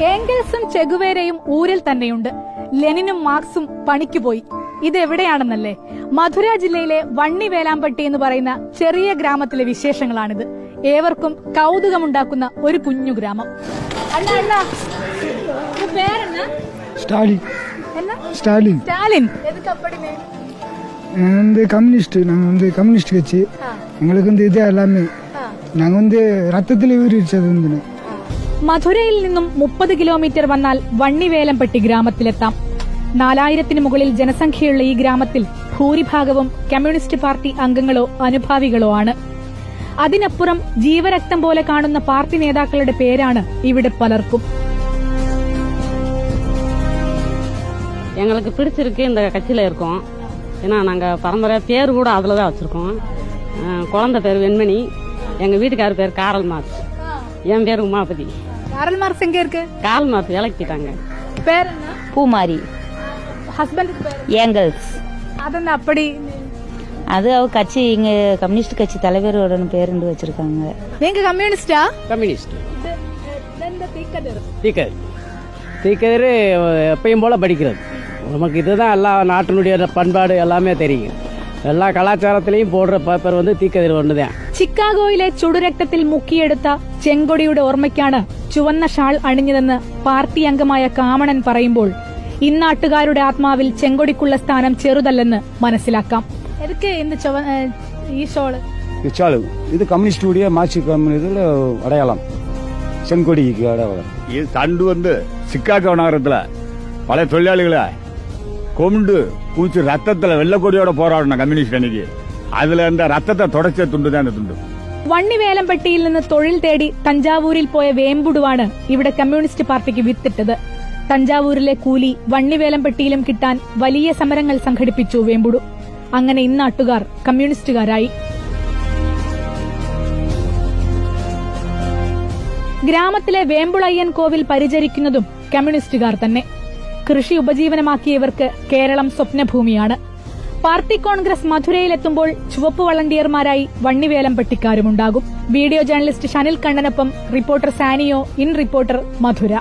ഏംഗൽസും ചെഗുവേരയും ഊരിൽ തന്നെയുണ്ട്. ലെനിനും മാർക്സും പണിക്കുപോയി. ഇതെവിടെയാണെന്നല്ലേ? മധുര ജില്ലയിലെ വണ്ണി വേലാമ്പട്ടി എന്ന് പറയുന്ന ചെറിയ ഗ്രാമത്തിലെ വിശേഷങ്ങളാണിത്. ഏവർക്കും കൗതുകമുണ്ടാക്കുന്ന ഒരു കുഞ്ഞു ഗ്രാമം. സ്റ്റാലിൻ கம்யூனிஸ்ட் கட்சி எங்களுக்கு இது எல்லாமே நாங்க ரத்தத்தில் ஊறிச்சது. മധുരയിൽ നിന്നും 30 കിലോമീറ്റർ വന്നാൽ വണ്ണിവേലമ്പട്ടി ഗ്രാമത്തിലെത്താം. 4000-ന് മുകളിൽ ജനസംഖ്യയുള്ള ഈ ഗ്രാമത്തിൽ ഭൂരിഭാഗവും കമ്മ്യൂണിസ്റ്റ് പാർട്ടി അംഗങ്ങളോ അനുഭാവികളോ ആണ്. അതിനപ്പുറം ജീവരക്തം പോലെ കാണുന്ന പാർട്ടി നേതാക്കളുടെ പേരാണ് ഇവിടെ പലർക്കും. எங்களுக்கு பிடிச்சிருக்கு இந்த கட்சியில இருக்கோம். ஏன்னா நாங்க பரம்பரை பேர் கூட அதுலதான் வச்சிருக்கோம். குழந்தை பேர் வெண்மணி, எங்க வீட்டுக்கார பேர் காரல் மார்க்ஸ், என் பேர் உமாபதி. காரல் மார்க்ஸ் எங்க இருக்கு? காரல் மார்க்ஸ் இலக்கிட்டாங்க. பேர் என்ன? பூமாரி. ஹஸ்பண்ட் பேர் ஏங்கல்ஸ். அதென்ன அப்படி? அது அவ கட்சி இங்க கம்யூனிஸ்ட் கட்சி தலைவரோட பேருந்து வச்சிருக்காங்க. நீங்க கம்யூனிஸ்டா? கம்யூனிஸ்ட். தீக்கதிர் எப்பயும் போல படிக்கிறது. நமக்கு இதுதான் எல்லா நாட்டினுடைய பண்பாடு எல்லாமே தெரியும். എല്ലാ കലാചാരത്തിലെയും പോടുற പേപ്പർ തീക്കതിർ ഒന്നുതാണ്. ചിക്കാഗോയിലെ ചുടുരക്തത്തിൽ മുക്കിയെടുത്ത ചെങ്കൊടിയുടെ ഓർമ്മയ്ക്കാണ് ചുവന്ന ഷാൾ അണിഞ്ഞതെന്ന് പാർട്ടി അംഗമായ കാമണൻ പറയുമ്പോൾ ഇന്നാട്ടുകാരുടെ ആത്മാവിൽ ചെങ്കൊടിക്കുള്ള സ്ഥാനം ചെറുതല്ലെന്ന് മനസ്സിലാക്കാം. ഈ ഷോള് ഇത് കമ്മ്യൂണിസ്റ്റുடைய മാർക്സിസ്റ്റ് കമ്മ്യൂണിസ്റ്റിൽ അടയാളം செங்கொடிக்கு அடையாளம். இது தண்டு சிக்காகோ நகரத்துல பல தொழிலாளிகளை கொண்டு பூச்சி ரத்தத்துல வெள்ளக்கொடியோட போராடணும் കമ്മ്യൂണിസ്റ്റ് അണിക്ക്. അതിൽ എന്താ രക്തത്തെ തുടച്ച തുണ്ടുതാണ് തുണ്ട്. വണ്ണിവേലമ്പട്ടിയിൽ നിന്ന് തൊഴിൽ തേടി തഞ്ചാവൂരിൽ പോയ വേമ്പുടുവാണ് ഇവിടെ കമ്മ്യൂണിസ്റ്റ് പാർട്ടിക്ക് വിത്തിട്ടത്. തഞ്ചാവൂരിലെ കൂലി വണ്ണിവേലമ്പട്ടിയിലും കിട്ടാൻ വലിയ സമരങ്ങൾ സംഘടിപ്പിച്ചു വേമ്പുടു. അങ്ങനെ ഇന്നാട്ടുകാർ കമ്മ്യൂണിസ്റ്റുകാരായി. ഗ്രാമത്തിലെ വേമ്പുളയ്യൻ കോവിൽ പരിചരിക്കുന്നതും കമ്മ്യൂണിസ്റ്റുകാർ തന്നെ. കൃഷി ഉപജീവനമാക്കിയവർക്ക് കേരളം സ്വപ്നഭൂമിയാണ്. പാർട്ടി കോൺഗ്രസ് മധുരയിലെത്തുമ്പോൾ ചുവപ്പ് വളണ്ടിയർമാരായി വണ്ണിവേലമ്പട്ടിക്കാരുമുണ്ടാകും. വീഡിയോ ജേർണലിസ്റ്റ് ഷനിൽ കണ്ണനൊപ്പം reporter Sanio, in reporter, Madurai.